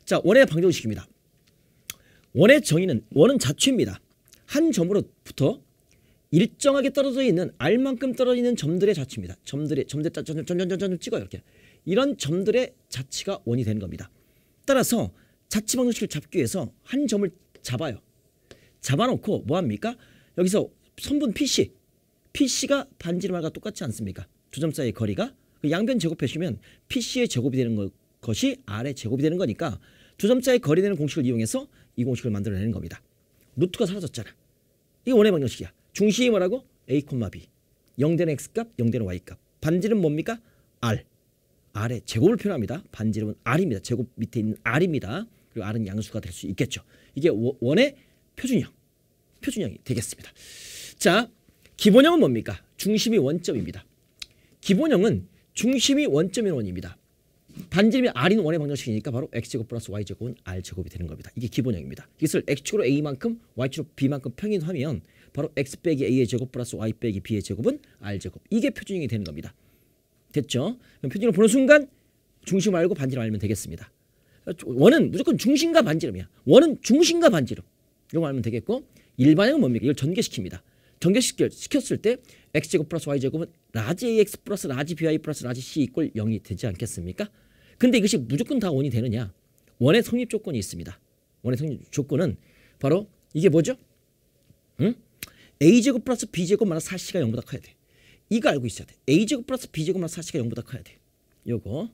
자, 원의 방정식입니다. 원의 정의는 원은 자취입니다. 한 점으로부터 일정하게 떨어져 있는 R만큼 떨어져 있는 점들의 자취입니다. 점점 찍어요. 이렇게. 이런 점들의 자취가 원이 되는 겁니다. 따라서 자취 방정식을 잡기 위해서 한 점을 잡아요. 잡아놓고 뭐합니까? 여기서 선분 PC가 반지름과 똑같지 않습니까? 두 점 사이의 거리가 양변 제곱해주면 PC의 제곱이 되는 것이 R의 제곱이 되는 거니까 두 점 사이의 거리 되는 공식을 이용해서 이 공식을 만들어내는 겁니다. 루트가 사라졌잖아. 이게 원의 방정식이야. 중심이 뭐라고? A, B. 0되는 X값, 0되는 Y값. 반지름 뭡니까? R. R의 제곱을 표현합니다. 반지름은 R입니다. 제곱 밑에 있는 R입니다. 그리고 R은 양수가 될 수 있겠죠. 이게 원의 표준형이 되겠습니다. 자, 기본형은 뭡니까? 중심이 원점입니다. 기본형은 중심이 원점인 원입니다. 반지름이 R인 원의 방정식이니까 바로 X제곱 플러스 Y제곱은 R제곱이 되는 겁니다. 이게 기본형입니다. 이것을 X축으로 A만큼 Y축으로 B만큼 평행하면 바로 X 빼기 A의 제곱 플러스 Y 빼기 B의 제곱은 R제곱. 이게 표준형이 되는 겁니다. 됐죠? 그럼 표준형을 보는 순간 중심 알고 반지름 알면 되겠습니다. 원은 무조건 중심과 반지름이야. 원은 중심과 반지름. 이거 알면 되겠고, 일반형은 뭡니까? 이걸 전개시킵니다. 전개시켰을 때 X제곱 플러스 Y제곱은 라지 AX 플러스 라지 BY 플러스 라지 C 이꼴 0이 되지 않겠습니까? 근데 이것이 무조건 다 원이 되느냐? 원의 성립 조건이 있습니다. 원의 성립 조건은 바로 이게 뭐죠? A제곱 플러스 B제곱 마이너스 4C가 0보다 커야 돼. 이거 알고 있어야 돼. A제곱 플러스 B제곱 마이너스 4C가 0보다 커야 돼. 요거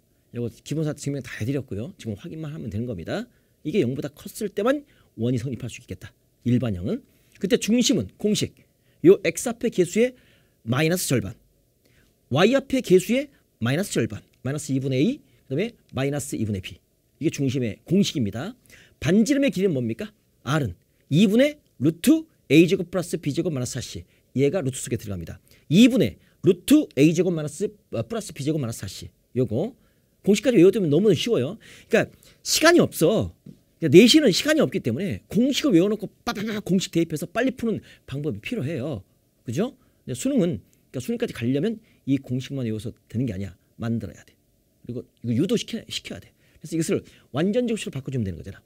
기본사 증명 다 해드렸고요. 지금 확인만 하면 되는 겁니다. 이게 0보다 컸을 때만 원이 성립할 수 있겠다. 일반형은. 그때 중심은 공식. 요 X 앞의 개수의 마이너스 절반. Y 앞의 개수의 마이너스 절반. 마이너스 2분의 A. 그 다음에 마이너스 2분의 B. 이게 중심의 공식입니다. 반지름의 길이는 뭡니까? R은 2분의 루트 A제곱 플러스 B제곱 마이너스 4C. 얘가 루트 속에 들어갑니다. 2분의 루트 A제곱 플러스 B제곱 마이너스 4C. 요거 공식까지 외워두면 너무 쉬워요. 그러니까 시간이 없어. 내신은 시간이 없기 때문에 공식을 외워놓고 빠바바 공식 대입해서 빨리 푸는 방법이 필요해요. 그죠? 수능은 그러니까 수능까지 가려면 이 공식만 외워서 되는 게 아니야. 만들어야 돼. 그리고 이거 유도시켜야 돼. 그래서 이것을 완전제곱식으로 바꿔주면 되는 거잖아.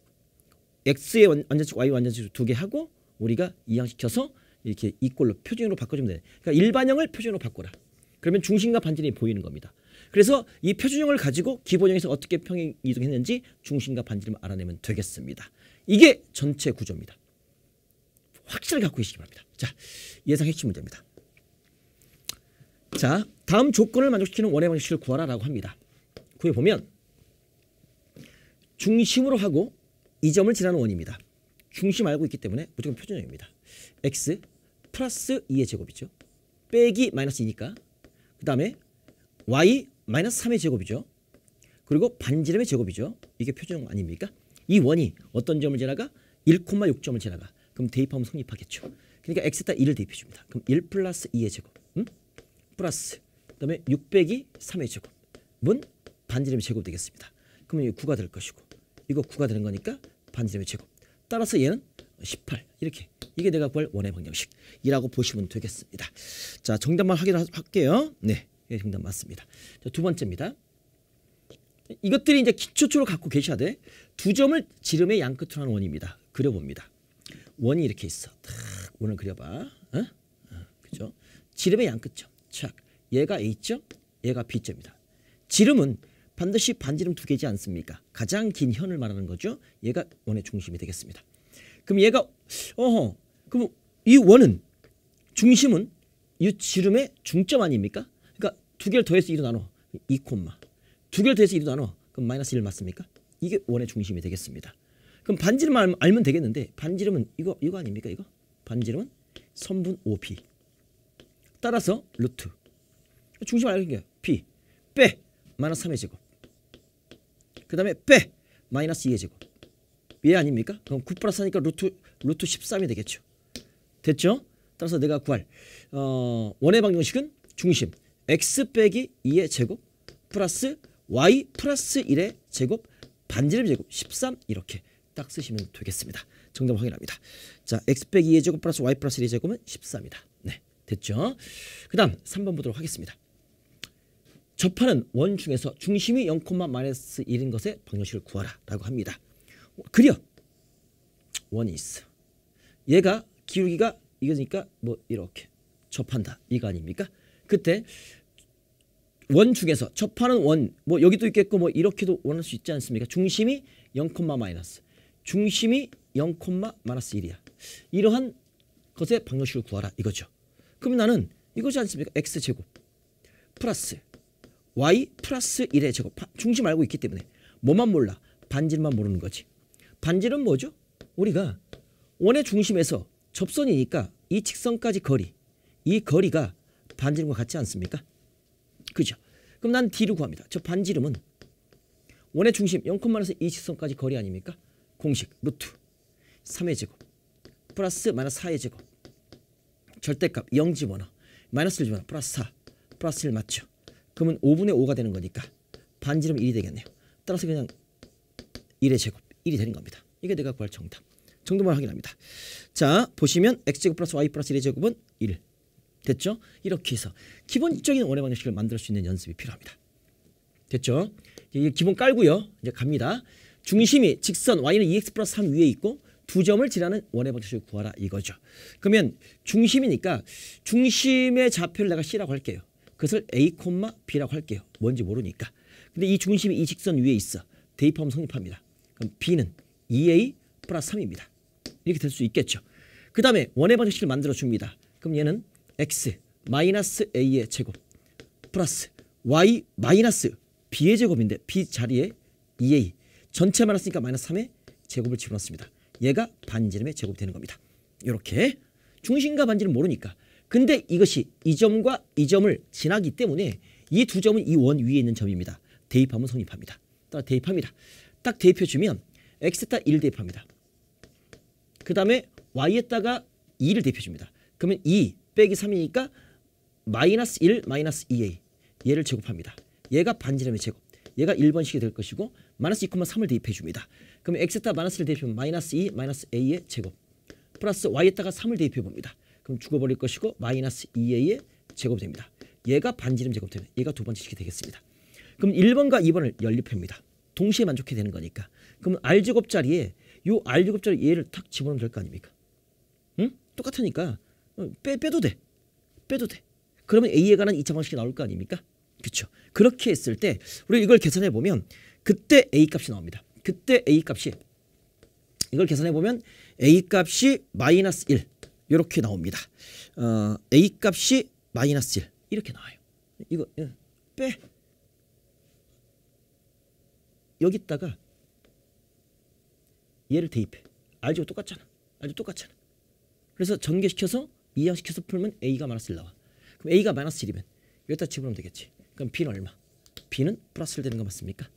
X의 완전제곱, Y 완전제곱 두 개 하고 우리가 이항시켜서 이렇게 이꼴로 표준으로 바꿔주면 돼. 그러니까 일반형을 표준으로 바꿔라. 그러면 중심과 반지름이 보이는 겁니다. 그래서 이 표준형을 가지고 기본형에서 어떻게 평행 이동했는지 중심과 반지름을 알아내면 되겠습니다. 이게 전체 구조입니다. 확실하게 갖고 계시기 바랍니다. 자, 예상 핵심 문제입니다. 자, 다음 조건을 만족시키는 원의 방정식을 구하라라고 합니다. 구해보면 중심으로 하고 이 점을 지나는 원입니다. 중심 알고 있기 때문에 무조건 표준형입니다. X 플러스 2의 제곱이죠. 빼기 마이너스 2니까 그 다음에 Y 마이너스 3의 제곱이죠. 그리고 반지름의 제곱이죠. 이게 표준형 아닙니까? 이 원이 어떤 점을 지나가? 1,6점을 지나가. 그럼 대입하면 성립하겠죠. 그러니까 X에다 1을 대입해 줍니다. 그럼 1 플러스 2의 제곱 플러스 그 다음에 6 빼기 3의 제곱은 반지름의 제곱 되겠습니다. 그러면 이거 9가 될 것이고 이거 9가 되는 거니까 반지름의 제곱. 따라서 얘는 18 이렇게. 이게 내가 구할 원의 방정식이라고 보시면 되겠습니다. 자, 정답만 확인할게요. 네, 정답 맞습니다. 자, 두 번째입니다. 이것들이 이제 기초적으로 갖고 계셔야 돼. 두 점을 지름의 양끝으로 하는 원입니다. 그려봅니다. 원이 이렇게 있어. 탁 원을 그려봐. 그죠? 지름의 양끝점. 착. 얘가 A점, 얘가 B점이다. 지름은 반드시 반지름 두 개지 않습니까? 가장 긴 현을 말하는 거죠. 얘가 원의 중심이 되겠습니다. 그럼 얘가 그럼 이 원은 중심은 이 지름의 중점 아닙니까? 그러니까 두 개를 더해서 2로 나눠 2, 두 개를 더해서 2로 나눠 그럼 마이너스 1 맞습니까? 이게 원의 중심이 되겠습니다. 그럼 반지름만 알면 되겠는데 반지름은 이거 아닙니까? 이거 반지름은 선분 OP. 따라서 루트 중심 알고 있는 게 B 빼 마이너스 3의 제곱 그 다음에 빼 마이너스 2의 제곱 얘 아닙니까? 그럼 9 플러스 하니까 루트 13이 되겠죠. 됐죠? 따라서 내가 구할 원의 방정식은 중심 x 빼기 2의 제곱 플러스 y 플러스 1의 제곱 반지름 제곱 13 이렇게 딱 쓰시면 되겠습니다. 정답 확인합니다. 자, x 빼기 2의 제곱 플러스 y 플러스 1의 제곱은 14입니다. 네, 됐죠? 그 다음 3번 보도록 하겠습니다. 접하는 원 중에서 중심이 0, 마이너스 1인 것의 방정식을 구하라 라고 합니다. 그려 원이 있어. 얘가 기울기가 이거니까 뭐 이렇게 접한다 이거 아닙니까? 그때 원 중에서 접하는 원 뭐 여기도 있겠고 뭐 이렇게도 원할 수 있지 않습니까? 중심이 0, 마이너스 중심이 0, 마이너스 1이야. 이러한 것의 방정식을 구하라 이거죠. 그럼 나는 이거지 않습니까? x제곱 플러스 y 플러스 1의 제곱. 중심 알고 있기 때문에 뭐만 몰라? 반지름만 모르는 거지. 반지름 뭐죠? 우리가 원의 중심에서 접선이니까 이 직선까지 거리, 이 거리가 반지름과 같지 않습니까? 그죠? 그럼 난 D를 구합니다. 저 반지름은 원의 중심 0,에서 이 직선까지 거리 아닙니까? 공식 루트 3의 제곱 플러스 마이너스 4의 제곱 절대값 0 집어넣어 마이너스 1 집어넣어 플러스 4 플러스 1 맞죠? 그러면 5분의 5가 되는 거니까 반지름 1이 되겠네요. 따라서 그냥 1의 제곱 1이 되는 겁니다. 이게 내가 구할 정답. 정답을 확인합니다. 자 보시면 x제곱 플러스 y 플러스 1의 제곱은 1 됐죠? 이렇게 해서 기본적인 원의 방정식을 만들 수 있는 연습이 필요합니다. 됐죠? 이게 기본 깔고요. 이제 갑니다. 중심이 직선 y는 2x 플러스 3 위에 있고 두 점을 지나는 원의 방정식을 구하라 이거죠. 그러면 중심이니까 중심의 좌표를 내가 C라고 할게요. 그것을 A, B라고 할게요. 뭔지 모르니까. 근데 이 중심이 이 직선 위에 있어. 대입하면 성립합니다. 그럼 B는 2A 플러스 3입니다. 이렇게 될 수 있겠죠. 그 다음에 원의 방정식을 만들어 줍니다. 그럼 얘는 x 마이너스 a의 제곱 플러스 y 마이너스 b의 제곱인데 b 자리에 2a 전체 마이너스니까 마이너스 3의 제곱을 집어넣습니다. 얘가 반지름의 제곱이 되는 겁니다. 이렇게 중심과 반지름 모르니까. 근데 이것이 이 점과 이 점을 지나기 때문에 이 두 점은 이 원 위에 있는 점입니다. 대입하면 성립합니다. 따라 대입합니다. 딱 대입해주면 x에다 1 대입합니다. 그 다음에 y에다가 2를 대입해줍니다. 그러면 2 빼기 3이니까 마이너스 1 마이너스 2a 얘를 제곱합니다. 얘가 반지름의 제곱. 얘가 1번식이 될 것이고 마이너스 2,3을 대입해줍니다. 그러면 x에다 마이너스를 대입하면 마이너스 2 마이너스 a의 제곱 플러스 y에다가 3을 대입해봅니다. 그럼 죽어버릴 것이고 마이너스 2a의 제곱이 됩니다. 얘가 반지름 제곱 되면 얘가 두 번째 식이 되겠습니다. 그럼 1번과 2번을 연립합니다. 동시에 만족해야 되는 거니까. 그러면 r제곱 자리에 요 r제곱 자리에 얘를 탁 집어넣으면 될 거 아닙니까? 응? 똑같으니까 빼도 돼. 빼도 돼. 그러면 a에 관한 2차 방식이 나올 거 아닙니까? 그렇죠. 그렇게 했을 때 우리 이걸 계산해 보면 그때 a 값이 나옵니다. 그때 a 값이 이걸 계산해 보면 a 값이 마이너스 1 이렇게 나옵니다. a 값이 마이너스 1 이렇게 나와요. 이거 빼. 여기다가 얘를 대입해. r제곱 똑같잖아. r제곱 똑같잖아. 그래서 전개시켜서 이항시켜서 풀면 a가 마이너스 1 나와. 그럼 a가 마이너스 1이면 여기다 집어넣으면 되겠지. 그럼 b는 얼마? b는 플러스 1 되는 거 맞습니까?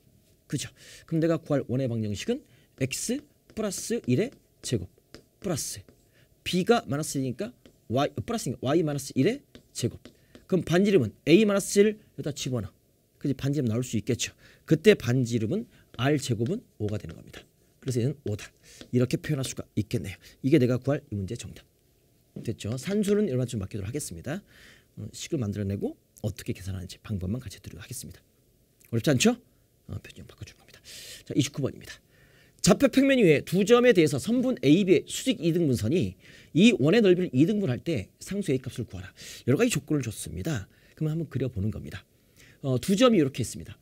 그죠? 그럼 내가 구할 원의 방정식은 x 플러스 1의 제곱 플러스 b가 마이너스 1이니까 y 플러스 y 마이너스 1의 제곱. 그럼 반지름은 a 마이너스 1 여기다 집어넣어. 그지? 반지름 나올 수 있겠죠. 그때 반지름은 r 제곱은 5가 되는 겁니다. 그래서 얘는 5다. 이렇게 표현할 수가 있겠네요. 이게 내가 구할 이 문제의 정답. 됐죠? 산수는 여러분한테 맡기도록 하겠습니다. 식을 만들어내고 어떻게 계산하는지 방법만 가르쳐드리도록 하겠습니다. 어렵지 않죠? 표준 좀 바꿔주는 겁니다. 자, 29번입니다. 좌표 평면 위에 두 점에 대해서 선분 AB의 수직 이등분선이 이 원의 넓이를 이등분할 때 상수 A 값을 구하라. 여러 가지 조건을 줬습니다. 그러면 한번 그려보는 겁니다. 두 점이 이렇게 있습니다.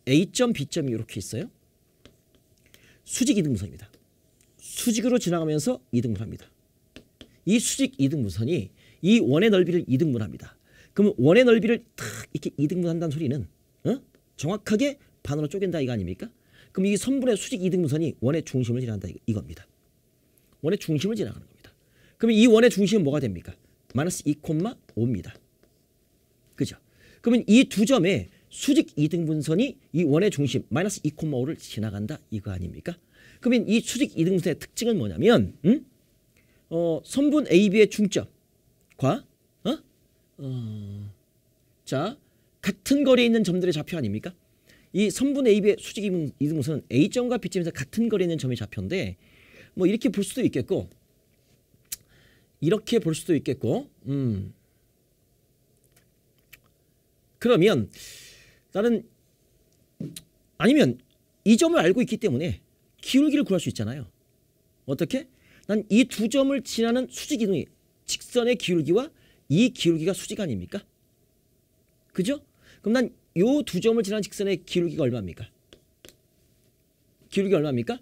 A점, B점이 이렇게 있어요. 수직 이등분선입니다. 수직으로 지나가면서 이등분합니다. 이 수직 이등분선이 이 원의 넓이를 이등분합니다. 그러면 원의 넓이를 탁 이렇게 이등분한다는 소리는 정확하게 반으로 쪼갠다 이거 아닙니까? 그럼 이 선분의 수직 이등분선이 원의 중심을 지나간다 이겁니다. 원의 중심을 지나가는 겁니다. 그러면 이 원의 중심은 뭐가 됩니까? 마이너스 2,5입니다. 그죠? 그러면 이 두 점의 수직 이등분선이 이 원의 중심 마이너스 2,5를 지나간다 이거 아닙니까? 그러면 이 수직 이등분선의 특징은 뭐냐면 선분 AB의 중점과 자 같은 거리에 있는 점들의 좌표 아닙니까? 이 선분 AB의 수직 이등분선은 A점과 B점에서 같은 거리에 있는 점의 좌표인데 뭐 이렇게 볼 수도 있겠고 이렇게 볼 수도 있겠고 그러면 나는 아니면 이 점을 알고 있기 때문에 기울기를 구할 수 있잖아요. 어떻게? 난 이 두 점을 지나는 수직 이동이 직선의 기울기와 이 기울기가 수직 아닙니까? 그죠? 그럼 난 요 두 점을 지나는 직선의 기울기가 얼마입니까? 기울기가 얼마입니까?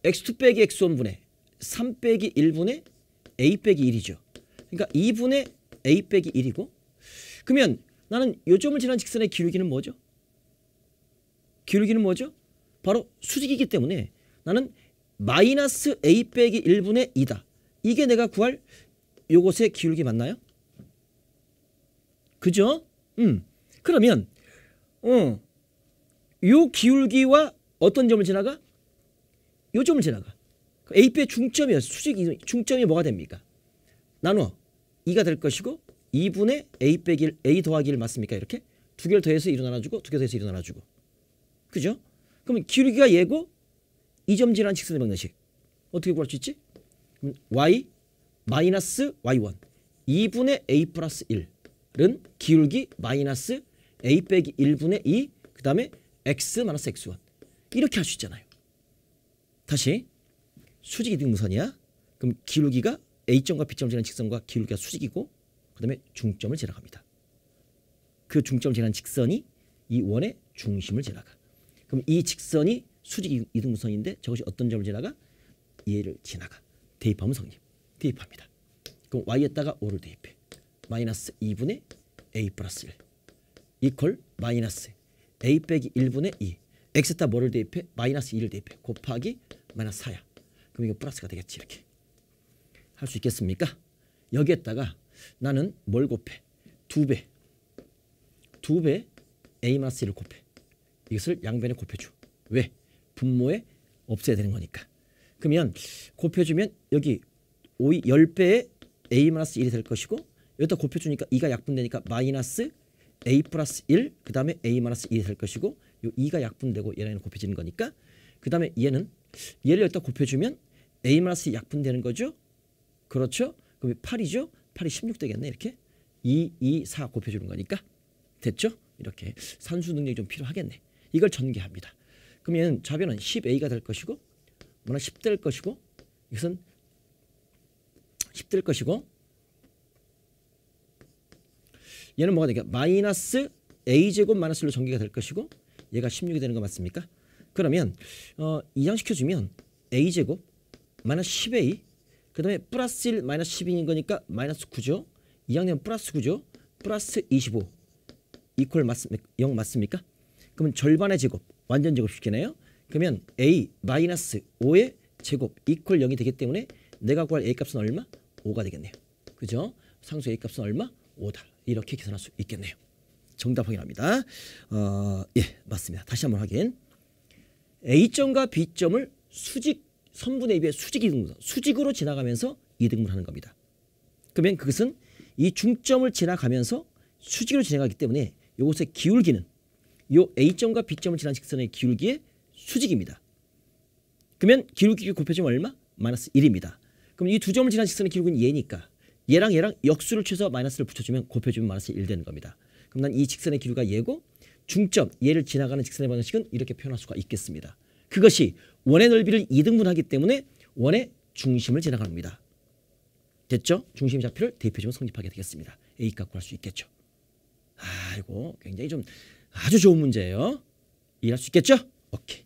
x2 빼기 x1분의 3 빼기 1분의 a 빼기 1이죠. 그러니까 2분의 a 빼기 1이고 그러면 나는 요 점을 지나는 직선의 기울기는 뭐죠? 기울기는 뭐죠? 바로 수직이기 때문에 나는 마이너스 a 빼기 1분의 2다. 이게 내가 구할 요것의 기울기 맞나요? 그죠? 그러면 요 기울기와 어떤 점을 지나가? 요 점을 지나가. AP의 중점이요. 수직 이동 중점이 뭐가 됩니까? 나누어 2가 될 것이고 2분의 A 빼기 1, A 더하기 1 맞습니까? 이렇게 두 개를 더해서 1로 나눠주고 두 개 더해서 1로 나눠주고 그죠? 그러면 기울기가 얘고 이 점 지나는 직선의 방정식 어떻게 구할 수 있지? 그럼 y 마이너스 y1 2분의 a 플러스 1은 기울기 마이너스 a 빼기 1분의 2 그 다음에 x 마이너스 x1 이렇게 할 수 있잖아요. 다시 수직 이등분선이야. 그럼 기울기가 A점과 B점을 지나는 직선과 기울기가 수직이고 그 다음에 중점을 지나갑니다. 그 중점을 지나는 직선이 이 원의 중심을 지나가. 그럼 이 직선이 수직 이등분선인데 저것이 어떤 점을 지나가? 얘를 지나가. 대입하면 성립. 대입합니다. 그럼 y에다가 5를 대입해. 마이너스 2분의 a 플러스 1 이퀄 마이너스 a 빼기 1분의 2 x에다 뭐를 대입해? 마이너스 2를 대입해. 곱하기 마이너스 4야. 그럼 이거 플러스가 되겠지. 이렇게 할 수 있겠습니까? 여기에다가 나는 뭘 곱해? 2배 a-1을 곱해. 이것을 양변에 곱해줘. 왜? 분모에 없애야 되는 거니까. 그러면 곱해주면 여기 10배의 a-1이 될 것이고 여기다 곱해주니까 2가 약분되니까 마이너스 a 플러스 1 그 다음에 a-1이 될 것이고 요 2가 약분되고 얘랑 곱해지는 거니까 그 다음에 얘를 여기다 곱해주면 a-1이 약분되는 거죠. 그렇죠? 그럼 8이죠. 8이 16 되겠네. 이렇게 2, 2, 4 곱해주는 거니까 됐죠? 이렇게 산수 능력이 좀 필요하겠네. 이걸 전개합니다. 그러면 좌변은 10a가 될 것이고 뭐나 10 될 것이고 이것은 10 될 것이고 얘는 뭐가 되겠냐? 마이너스 a제곱 마이너스 1로 전개가 될 것이고 얘가 16이 되는 거 맞습니까? 그러면 이항시켜주면 a제곱 마이너스 10a 그 다음에 플러스 1 마이너스 12인 거니까 마이너스 9죠. 이항되면 플러스 9죠. 플러스 25 이퀄 0 맞습니까? 그러면 절반의 제곱 완전 제곱 시키네요. 그러면 a 마이너스 5의 제곱 이퀄 0이 되기 때문에 내가 구할 a 값은 얼마? 5가 되겠네요. 그죠? 상수 a 값은 얼마? 5다. 이렇게 계산할 수 있겠네요. 정답 확인합니다. 예, 맞습니다. 다시 한번 확인. A점과 B점을 수직 선분의 2의 수직 이등분선, 수직으로 지나가면서 이등분하는 겁니다. 그러면 그것은 이 중점을 지나가면서 수직으로 지나가기 때문에 이것의 기울기는 이 A점과 B점을 지나는 직선의 기울기의 수직입니다. 그러면 기울기를 곱해주면 얼마? 마이너스 1입니다. 그럼 이 두 점을 지나는 직선의 기울기는 얘니까 얘랑 역수를 쳐서 마이너스를 붙여주면 곱해주면 마이너스 1 되는 겁니다. 그럼 난 이 직선의 기울기가 얘고 중점 얘를 지나가는 직선의 방식은 이렇게 표현할 수가 있겠습니다. 그것이 원의 넓이를 이등분하기 때문에 원의 중심을 지나갑니다. 됐죠? 중심 좌표를 대입해주면 성립하게 되겠습니다. A 값 구할 수 있겠죠. 이거 굉장히 좀 아주 좋은 문제예요. 이해할 수 있겠죠? 오케이.